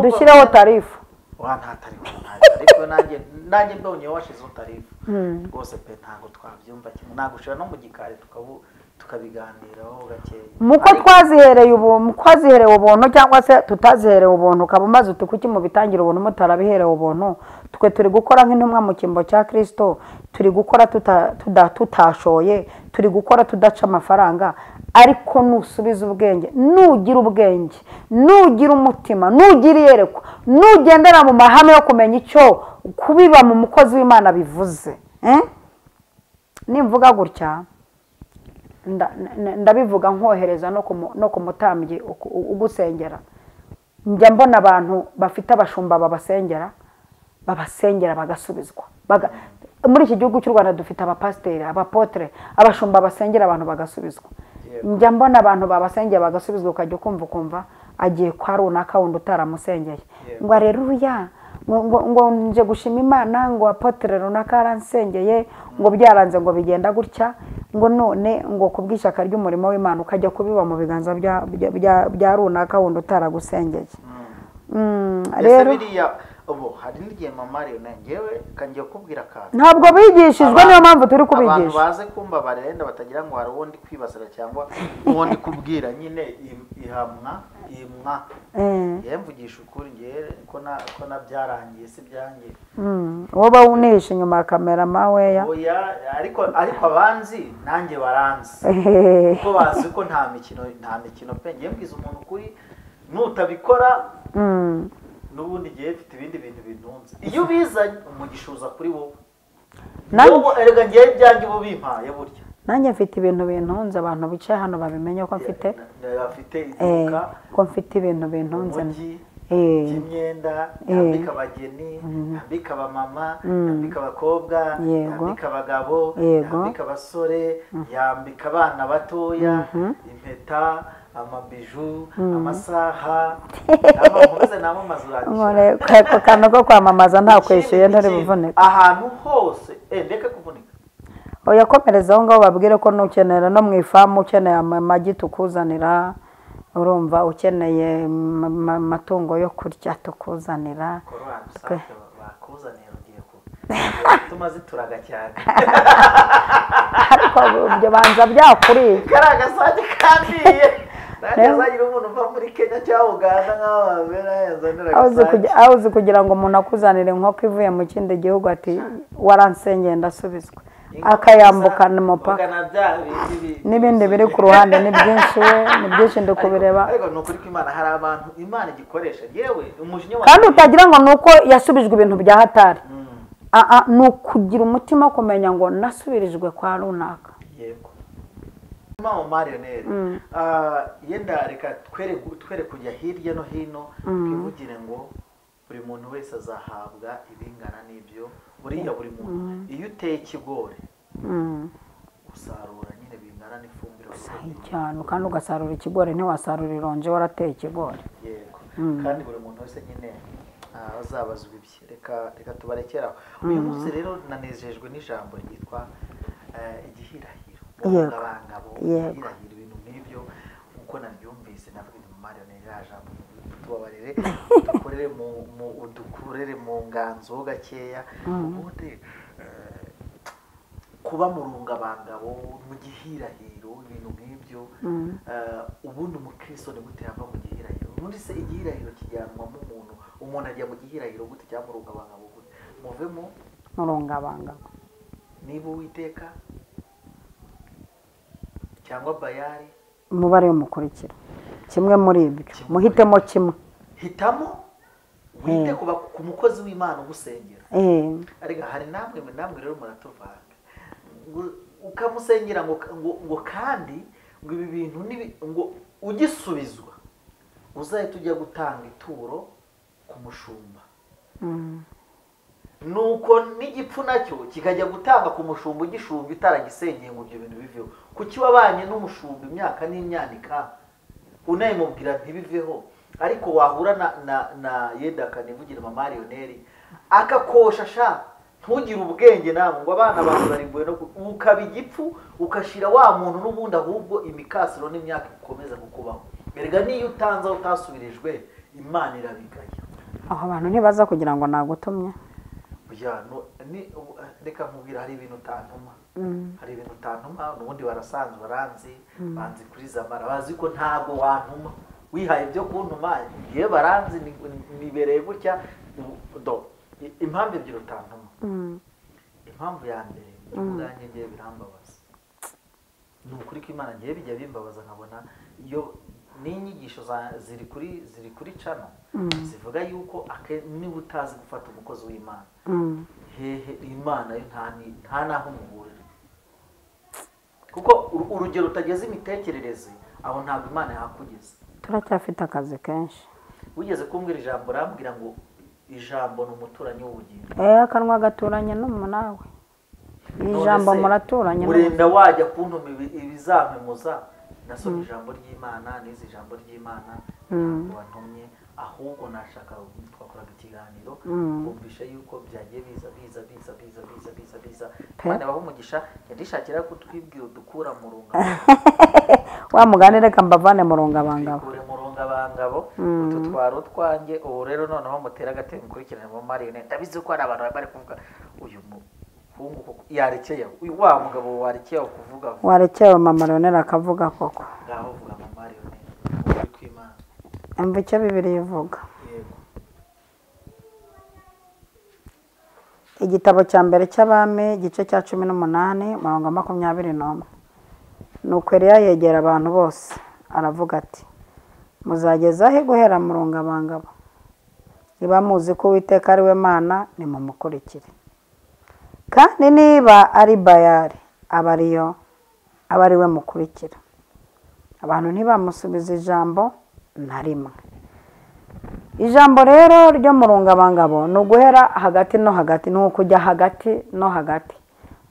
dushyireho tarifu ariko nanjye mbonye washizeho tarifu rwose pe ntabwo twabyumva kimwe ntabwo ushobora no mu gikari tukabiganiraho gakeya muko twaziherewe ubuntu cyangwa se tutaziherewe ubuntu ukaba umaze uti kuki mubitangira ubuntu mutarabiherewe ubuntu twe turi gukora nk'intumwa mu kimbo cya Kristo turi gukora tutashoye turi gukora tudaca amafaranga ariko nusubiza ubwenge nugira ubwenge nugira umutima nugira iyerekwa nugendera mu mahame yo kumenya icyo kubiba mu mukozi w'Imana bivuze nimvuga gutya ndabivuga nkohereza no ku mutambyi ugusengera njya mbona abantu bafite abashumba babasengera bagasubizwa muri iki gihugu cy'u Rwanda dufite abapasiteri abapotre abashumba basengera abantu bagasubizwa njya mbona abantu babasengera bagasubizwa ukajya ukumva agiye kwa runaka wundi utaramusengeye ngo areruya ngo nje gushima Imana ngo apotre runaka aransengeye ngo byaranze ngo bigenda gutya ngo none ngo kubwishaka ry'umurimo w'Imana ukajya kubiba mu biganza bya runaka wundi utaragusengeye rero biriya ubu hari n'igihe mama rero ngewe kangiye kubwira akantu ntabwo bigishijwe niyo mpamvu turi abantu kubigisha baze kumbabarira wenda batagira ngo hari uwo ndi kwibasira cyangwa uwo ndi kubwira nyine imwa yemvugisha ukuri ngewe ko nabyarangiye si byangiye woba unisha inyuma ya kamera maweya ariko abanzi nanjye baranzi kuko bazi ko nta mikino pe ngiye mbwiza umuntu ukuri nutabikora n'ubundi gihe mfite ibindi bintu bintunze iyo ubizanye umugisha uza kuri wowe erega ngewe ibyanjye ubu bimpaye burya nanjye mfite ibintu bintunze abantu bicaye hano babimenye ko mfite iduka ko mfite ibintu bintunze by'imyenda yambika abageni yambika abamama yambika abakobwa yambika abagabo yambika abasore yambika abana batoya impeta amabiju amasaha namamuze namamaza urangisha ko kantu ko kwamamaza nta kwishyuye ntari buvunike ahantu hose ndeke kuvunika oya komereza aho ngaho babwire ko nukenera no mu ifamu ukeneye amagi tukuzanira urumva ukeneye amatungo yo kurya tukuzanira bakuzanira ugiye tumaze turaga cyane ariko ibyo banza byakuriye karaga sanje kandiye nazagira umuntu uva muri Kenya cyangwa Uganda nk'aho babera yazanira aho uzi kugira ngo umuntu akuzanire inkoko ivuye mu kindi gihugu ati waransengeye ndasubizwa akayambukana umupaka n'ibindi biri ku ruhande ni byinshi ndi kubireba ariko ni ukuri ko Imana hari abantu Imana igikoresha yewe umujinya wa kandi utagira ngo nuko yasubijwe ibintu bya hatari ni ukugira umutima kumenya ngo nasubirijwe kwa runaka yego mama marioneri yenda reka twere kujya hirya no hino twivugire ngo buri muntu wese azahabwa ibingana n'ibyo buriya buri muntu iyo uteye ikigori usarura nyine bingana n'ifumbire cyane kandi ugasarura ikigori ntiwasarura ironje warateye ikigori yego kandi buri muntu wese nyine azabazwa ibye reka tubarekeraho uyu munsi rero nanejejwe n'ijambo ryitwa igihirahiro ubungabangabo igihirahiro ibintu nk'ibyo uko nabyumvise navuga ni marioneri jambo tubabarire dukorere mu nganzo gakeya ubundi kuba mu rungabangabo mu gihirahiro ibintu nk'ibyo ubundi umukristo ni gute yava mu gihirahiro ubundi se igihirahiro kijyanwamo umuntu ajya mu gihirahiro gute cyangwa mu rungabangabo gute muvemo mu rungabangabo niba Uwiteka cyangwa Bayali umubare w'umukurikira kimwe muri ibyo muhitemo kimwe hitamo wite ku mukozi w'Imana ugusengera ariko hari namwe rero muratuvanga ukamusengera ngo kandi ngo ibi bintu ngo ugisubizwa uzahita ujya gutanga ituro ku mushumba nuko n'igipfu nacyo kikajya gutanga ku mushumba ugishumba itaragisengeye ngo ibyo bintu biveho kuki wabanye n'umushumba imyaka n'imyanika unayimubwira ntibiveho ariko wahura na yenda kanivugira mama marioneri akakosha sha ntugire ubwenge namwe ngo abana bawe barimbuye no ukaba igipfu ukashira wa muntu n'ubundi ahubwo imikasiro n'imyaka ikomeza kukubaho erega niyo utanze utasubirijwe Imana irabigaya aho abantu ntibaza kugira ngo nagutumye reka nkubwira hari ibintu utantuma hari ibintu utantuma n'ubundi barasanzwe baranzi banzi kuri zamara bazi ko ntabwo wantuma wihaye ibyo kuntuma yewe baranzi nibereye gutya impamvu ebyiri utantuma impamvu ya mbere ubwanjye ngiye birambabaza ni ukuri ko Imana ngiye bijya bimbabaza nkabona iyo n'inyigisho ziri kuri cano zivuga yuko niba utazi gufata umukozi w'Imana hehe Imana yo nta naho muhurira kuko urugero utageze imitekerereze aho ntabwo Imana yakugeza turacyafite akazi kenshi wigeze kumbwira ijambo urambwira ngo ijambo ni umuturanyi w'ubugingo akanwa gaturanye n'umunawe ijambo muraturanye urenda wajya kuntuma ibizampemuza nasomye ijambo ry'Imana n'izi ijambo ry'Imana ntabwo wantumye ahubwo nashaka twakoraga ikiganiro kumvisha yuko byagiye biza kandi abaho umugisha yadishakira ko twibwira dukura mu rungabangabo wa mugani reka mbavane mu rungabangabo mangabo utu twari utwanjye ubu rero noneho mutera agatebe mukurikirane mu mariyonete ndabizi ko hari abantu bari kuvuga uyu muhungu yarekeye uyu wa mugabo warekeye kuvuga warekeye mama Leonel akavuga koko ngaho uvuga mu mariyonete uri kwimana umva icyo Bibiliya ivuga. yego Igitabo cya mbere cy'Abami igice cya 18 umurongo 21. Nuko Eliya yegera abantu bose aravuga ati muzageza he guhera mu rungabangabo? Niba muzi ko Uwiteka ari we Mana nimumukurikire, kandi niba ari Bayali aba ari we mukurikira. Abantu ntibamusubiza ijambo na rimwe. Ijambo rero ryo mu rungabangabo ni uguhera hagati no hagati, ni ukujya hagati no hagati,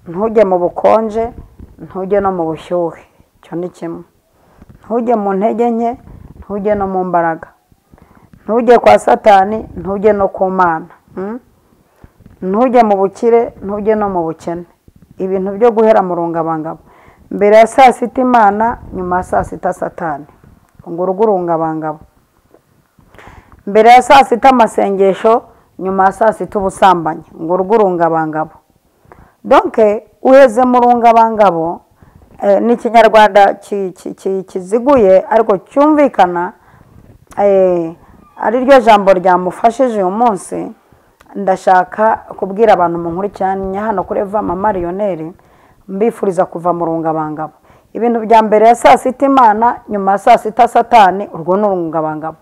ntujye mu bukonje ntujye no mu bushyuhe, cyo ni kimwe. Ntujye mu ntege nke ntujye no mu mbaraga, ntujye kwa Satani ntujye no ku Mana, ntujye mu bukire ntujye no mu bukene. Ibintu byo guhera mu rungabangabo, mbere ya saa sita Imana, nyuma ya saa sita Satani, ngo urungabangabo. Mbere ya saa sita amasengesho, nyuma ya saa sita ubusambanyi, ngo urungabangabo. Donc uheze mu rungabangabo ni Kinyarwanda kiziguye ariko cyumvikana, ari ryo jambo ryamufashije uyu munsi. Ndashaka kubwira abantu mu nkurikiranye hano kuri Eva Mama Leonel, mbifuriza kuva mu rungabangabo. Ibintu bya mbere ya saa sita Imana, nyuma ya saa sita Satani, urwo ni urungabangabo.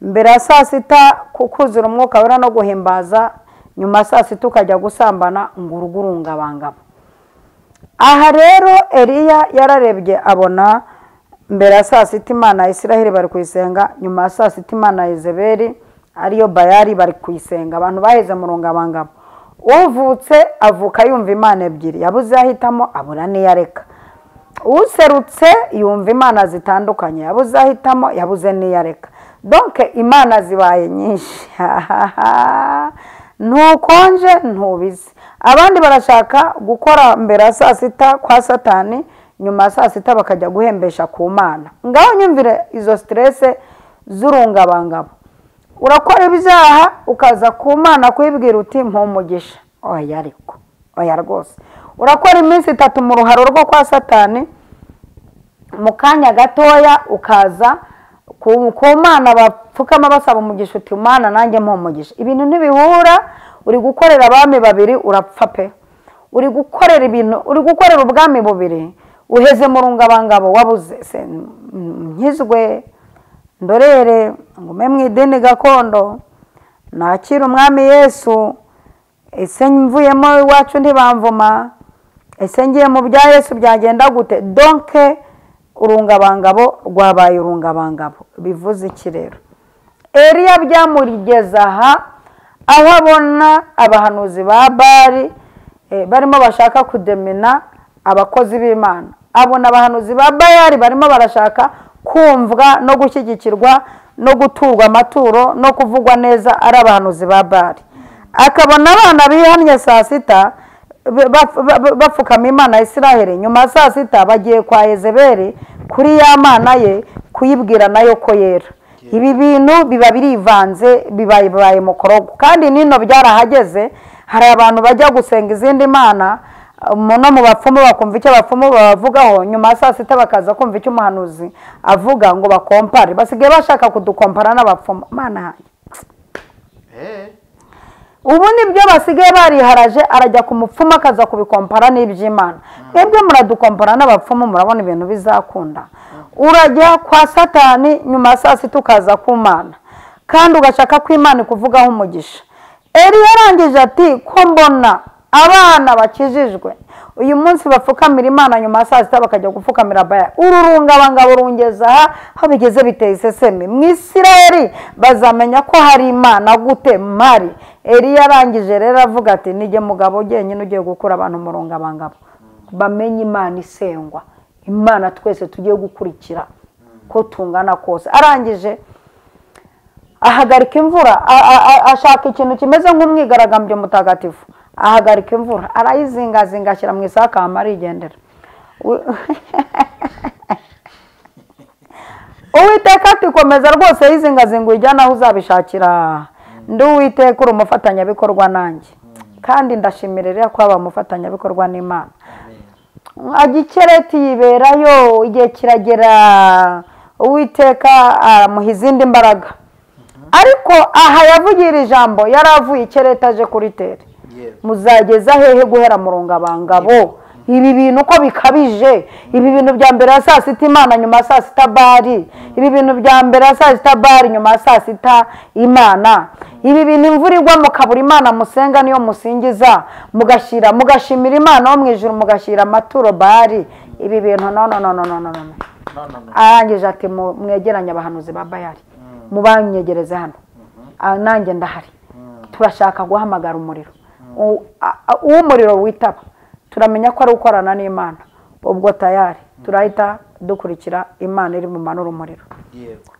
Mbere ya saa sita kukuzura umwuka wera no guhimbaza, nyuma ya saa sita ukajya gusambana, ngo urungabangabo. Aha rero Eliya yararebye abona mbere ya saa sita Imana ya Isiraheli bari kuyisenga, nyuma ya saa sita Imana ya Yezebeli ariyo Bayali bari kuyisenga. Abantu baheze mu rungabangabo. Uvutse avuka yumva Imana ebyiri, yabuze ahitamo abura niyo areka. Userutse yumva Imana zitandukanye, yabuze ahitamo yabuze niyo areka. Donc Imana zibaye nyinshi. Ntukonje ntubizi. Abandi barashaka gukora mbere ya saa sita kwa Satani, nyuma ya saa sita bakajya guhembesha ku Mana. Ngaho nyumvire izo stress z'urungabangabo. Urakora ibyaha ukaza ku Mana kwibwira uti mpumugisha. Oya ariko, oya rwose. Urakora iminsi 3 mu ruharo rwo kwa Satani, mu kanya gatoya ukaza ku Mana bapfukama basaba umugisha uti Mana nanjye mpumugisha. Ibintu ntibihura. Uri gukorera abami babiri urapfa pe. Uri gukorera ibintu, uri gukorera ubwami bubiri, uheze mu rungabangabo wabuze. Nkizwe ndorere ngume mu idini gakondo, nakira umwami Yesu, ese mvuyemo iwacu ntibamvuma, ese ngiye mu bya Yesu byagenda gute? Donc urungabangabo rwabaye urungabangabo. Bivuze iki rero? Eliya byamurigeza aha aho abona abahanuzi ba Bali barimo bashaka kudemina abakozi b'Imana. Abona abahanuzi ba Bayali barimo barashaka kumvwa no gushyigikirwa no guturwa amaturo no kuvugwa neza ari abahanuzi ba Bali. Akabona abana bihannye saa sita bapfukama Imana ya Isiraheli, nyuma ya saa sita bagiye kwa Yezebeli kuri ya Mana ye kuyibwira nayo ko yera. Ibi bintu biba birivanze, bibaye mukorogo. Kandi nino byarahageze, hari abantu bajya gusenga izindi Mana, no mu bapfumu bakumva icyo abapfumu bavugaho, nyuma ya saa sita bakaza kumva icyo umuhanuzi avuga ngo bakompare. Basigaye bashaka kudukompara n'abapfumu. Mana ubu nibyo basigaye bariharaje, arajya ku mupfumu akaza kubikompara n'iby'Imana. Mwebwe muradukompara n'abapfumu, murabona ibintu bizakunda. Urajya kwa Satani, nyuma ya saa sita ukaza ku Mana, kandi ugashaka ko Imana ikuvugaho umugisha. Eliya yarangije ati ko mbona abana bakijijwe uyu munsi bapfukamira Imana, nyuma ya saa sita bakajya gupfukamira Bayali. Ururungabangabo rungeza aho bigeze biteye iseseme. Mu Isiraheli bazamenya ko hari Imana gute mari. Eliya yarangije rero avuga ati nige mugabo genyine ugiye gukura abantu mu rungabangabo, bamenye Imana isengwa, Imana twese tugiye gukurikira ko tungana kose. Arangije ahagarika imvura, ashaka ikintu kimeze nk'umwigaragambyo mutagatifu, ahagarika imvura, arayizingazinga ashyira mu isakama arigendera. Uwiteka ati komeza rwose yizingazinga ujyana aho uzabishakira ndi Uwiteka uri umufatanyabikorwa nanjye kandi ndashimira rero ko aba umufatanyabikorwa n'Imana. Agikereti yiberayo igihe kiragera Uwiteka aramuha izindi mbaraga ariko aha yavugira ijambo yaravuye Ikereti aje kuri tere muzageza hehe guhera mu rungabangabo ibi bintu uko bikabije ibi bintu bya mbere ya saa sita Imana nyuma ya saa sita bari ibi bintu bya mbere ya saa sita bari nyuma ya saa sita Imana ibi bintu imvura igwa mukabura Imana musenga niyo musingiza mugashimira Imana wo mu ijuru mugashyira amaturo bari ibi bintu no arangije ati mwegeranye abahanuzi ba Bayali mubanyegereze hano nanjye ndahari turashaka guhamagara umuriro uw'umuriro witaba turamenya ko ari ukorana n'Imana ubwo tayari turahita dukurikira Imana iri mu manura umuriro.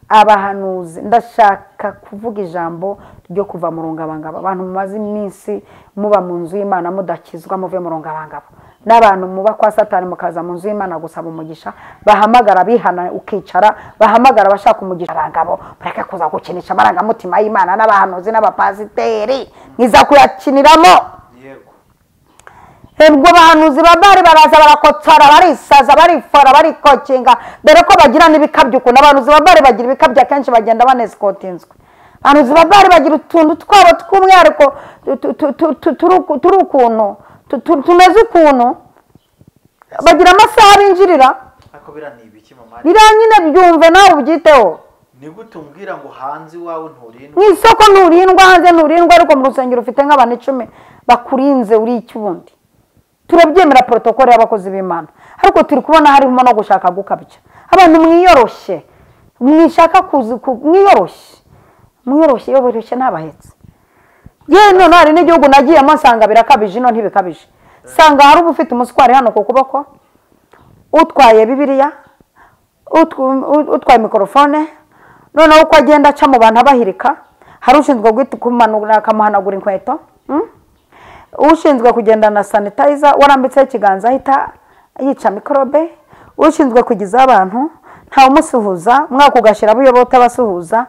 Abahanuzi ndashaka kuvuga ijambo ryo kuva mu rungabangabo abantu mumaze iminsi muba mu nzu y'Imana mudakizwa muve mu rungabangabo n'abantu muba kwa Satani mukaza mu nzu y'Imana gusaba umugisha bahamagara bihana ukicara bahamagara bashaka umugisha abangabo bareka kuza gukinisha amarangamutima y'Imana n'abahanuzi n'abapasiteri nkiza kuyakiniramo. Ebwo bahanuzi babari baraza barakotsara barisaza barifora barikokinga dore ko bagira n'ibikabyo ukuntu abahanuzi babari bagira ibikabyo kenshi bagenda banesikotinzwe. Abahanuzi babari bagira utuntu twabo tw'umwihariko turi ukuntu tumeze ukuntu bagira amasaha binjirira biranyine byumve nawe ubyiteho. Ni gute umbwira ngo hanze iwawe nturindwa mu isoko nturindwa hanze nturindwa ariko mu rusengero ufite nk'abantu 10 bakurinze uri icyubundi turabyemera protokole y'abakozi b'Imana ariko turi kubona harimo no gushaka gukabya abantu mwiyoroshye mwishaka mwiyoroshye yoboroshye nabahetse none hari n'igihugu nagiye amasanga birakabije no ntibikabije sanga hari ubufite umuswari hano ku kuboko utwaye Bibiliya utwaye mikrofone noneho uko agenda aca mu bantu abahirika hari ushinzwe kumanura akamuhanagura inkweto ushinzwe kugenda na sanitizer warambitse ikiganza ahita yica mikrobe ushinzwe kugiza abantu nta umusuhuza mwaka ugashira buyobota basuhuza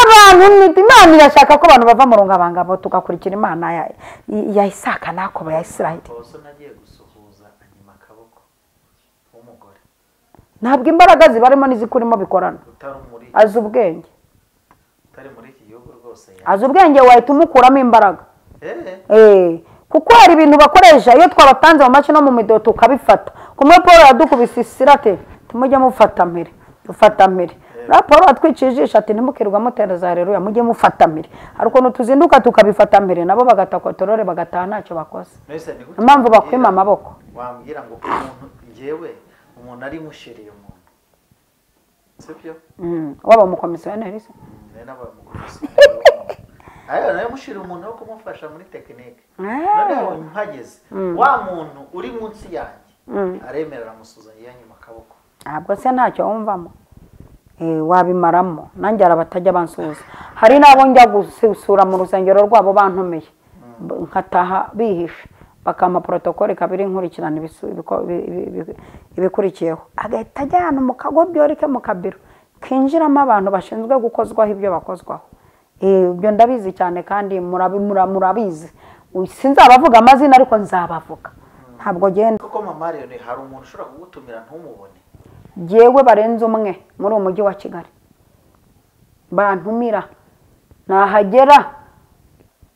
abantu Imana irashaka ko abantu bava mu rungabangabo tugakurikira Imana ya Isaka nakobo ya Isirayeli. Nagiye gusuhuza anyuma akaboko umugore ntabwo imbaraga zibarimo nizikurimo bikorana azi ubwenge utari muri iki gihugu rwose azi ubwenge wahita umukuramo imbaraga kuko hari ibintu bakoresha iyo twabatanze mu maci no mu mido tukabifata kumwe Paul yadukubise isirate tumujye mufata mpere dufata mpere Paul atwicishije ati ntimukirwa mutereza haleluya mujye mufata mpere ariko nutuzinduka tukabifata mpere nabo bagatakotorore bagataha ntacyo bakoze impamvu bakwima amaboko. Wambwira ngo umuntu ngewe umuntu ari mushiriye umuntu sibyo waba umukomisiyoneri se naba umukomisiyoneri ayo nayo mushira umuntu wo kumufasha muri tekinike none mpageze wa muntu uri munsi yanjye aremerera musuzanya yanyuma akaboko ntabwo se ntacyo wumvamo wabimaramo nanjye arabatajya bansuhuza hari nabo njya gusura mu rusengero rwabo bantumeye nkataha bihishe bakampa protokole kabiri nkurikirana ibikurikiyeho agahita ajyana mu kago byorike mu kabiro kinjiramo abantu bashinzwe gukozwaho ibyo bakozwaho. Ibyo ndabizi cyane kandi murabizi sinzabavuga amazina ariko nzabavuga ntabwo genda kuko mama rero hari umuntu ushobora kugutumira ntumubone jewe barenze umwe muri umujyi wa Kigali bantumira nahagera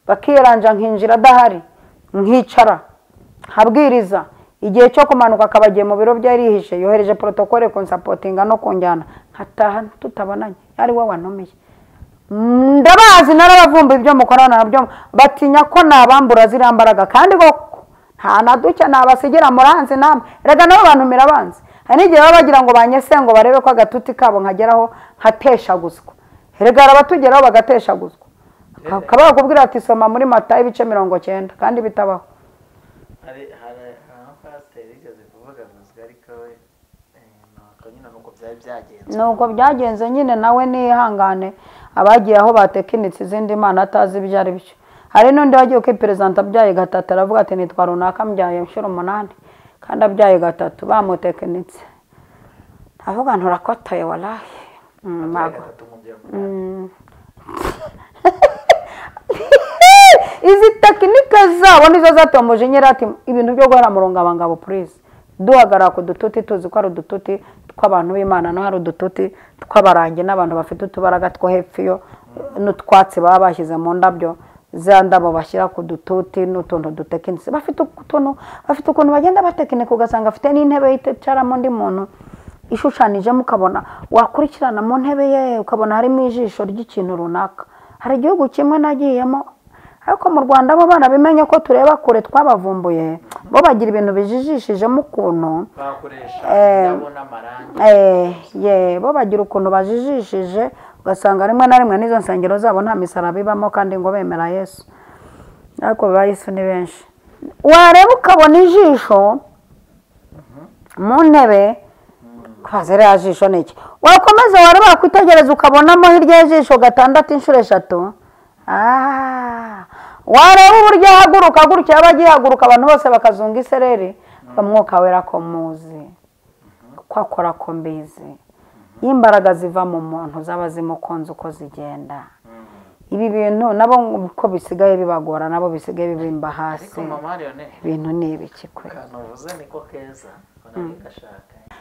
bakiranja nkinjira dahari nkicara habwiriza igihe cyo kumanuka akabagiye mu biro byarihishe yohereje protokole konsapotinga no kunjyana hataha tutabonanye ari we wantumiye ndabazi narabavumba ibyo mukorana nabyo batinya ko nabambura zirambaraga kandi koko nta naduke nabasigira muranzi namwe rega nabo bantumira abanzi hari n'igihe baba bagira ngo banyese ngo barebe ko agatuti kabo nkageraho nkateshaguzwa rega arabatugeraho bagateshaguzwa akaba bakubwira ati soma muri Matayo ibice 90 kandi bitabaho. hari pasiteri igeze kuvuga ngo ariko we nyine nuko byagenze nyine nawe nihangane abagiye aho batekinitse izindi Imana atazi ibyo ari byo. Hari n'undi wagiye kwiperezanta byaye gatatu aravuga ati nitwa runaka mbyaye inshuro 8 kandi abyaye gatatu bamutekinitse avuga nturakotoye wallahi gatatu mu bya munani. izi tekinike zabo nizo zatomoje nyirati ibintu byo guhera murongo abangabo purize duhagarara ku dututi tuzi ko ari udututi tw'abantu b'Imana no hari udututi tw'abarangi n'abantu bafite utubaraga two hepfo iyo n'utwatsi baba bashyize mu ndabyo za ndabo bashyira ku dututi n'utuntu dutekinitse bafite ukuntu bagenda batekinika ugasanga afite n'intebe yicaramo undi muntu ishushanijemo ukabona wakurikirana mu ntebe ye ukabona harimo ijisho ry'ikintu runaka. Hari igihugu kimwe nagiyemo ariko mu Rwanda bo barabimenye ko tureba kure twabavumbuye bo bagira ibintu bijijishijemo ukuntu bo bagira ukuntu bajijishije ugasanga rimwe na rimwe n'izo nsengero zabo nta misaraba ibamo kandi ngo bemera Yesu ariko ba Yesu ni benshi. Wareba ukabona ijisho mu ntebe kwazere ajisho niki wakomeza wareba bakwitegereza ukabonamo hirya y'ijisho gatandatu inshuro 3 wareba uburyo haguruka gutya abagihaguruka abantu bose bakazunga isereri bamwuka wera ko muzi kwakora ko mbizi imbaraga ziva mu muntu z'abazimukonze uko zigenda. Ibi bintu nabo uko bisigaye bibagora nabo bisigaye bibimba hasi ibintu ni ibiki kwe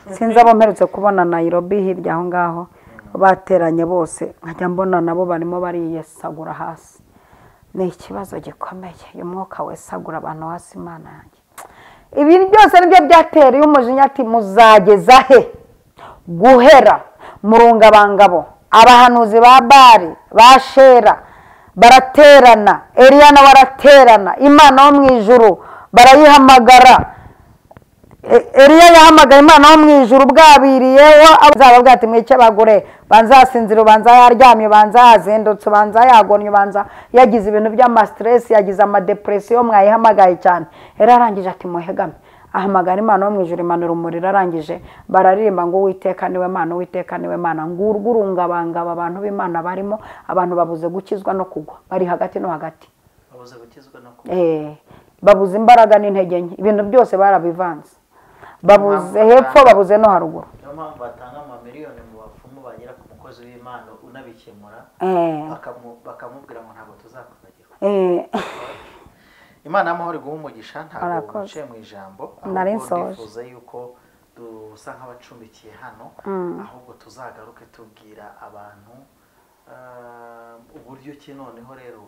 sinzi abo mperutse kubona Nairobi hirya aho ngaho bateranye bose nkajya mbona nabo barimo bariyesagura hasi. Ni ikibazo gikomeye umwuka wesagura abantu hasi Imana yanjye. Ibi byose nibyo byatereye umujinya ati muzageza he guhera murungabangabo abahanuzi ba Bari ba Shera baraterana Eliya na baraterana Imana wo mu ijuru barayihamagara. Eliya yahamagaye Imana wo mu ijuru bwabiriyeho azababwira ati mwece abagore banzasinzira banza yaryamye banza yazindutse banza yagonye banza yagize ibintu by'ama stress yagize ama depression mwayihamagaye cyane. Era arangije ati muhegame ahamagara Imana wo mu ijuru imanura umuriro arangije bararirimba ngo Uwiteka niwe Mana Uwiteka niwe Mana ngurungabangaba abantu b'Imana barimo abantu babuze gukizwa no kugwa bari hagati no hagati babuze gukizwa no kugwa babuze imbaraga n'intege nke ibintu byose barabivanze babuze hepfo babuze no haruguru. Niyo mpamvu batanga amamiliyoni mu bapfumu bagera ku mukozi w'Imana unabikemura bakamubwira ngo ntabwo tuzakwibagirwa. Imana y'amahoro iguha umugisha ntabwo uciye mu ijambo ahubwo nifuza yuko dusa nk'abacumbikiye hano ahubwo tuzagaruke tubwira abantu uburyo ki noneho rero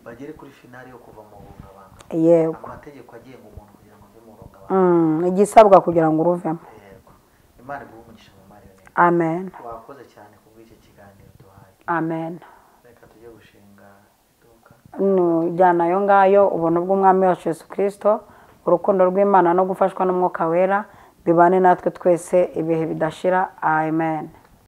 bagere kuri finali yo kuva mu rungabanga amategeko agenga umuntu kugira ngo ave mu rungabanga igisabwa kugira ngo uruvemo. Imana iguha umugisha mu Mariyone. Amen. Wakoze cyane kubw'iki kiganiro duhaye. Amen. Reka tujye gushinga iduka jyana ayo ngayo ubuntu bw'Umwami wacu Yesu Kristo urukundo rw'Imana no gufashwa n'Umwuka wera bibane natwe twese ibihe bidashira. Amen.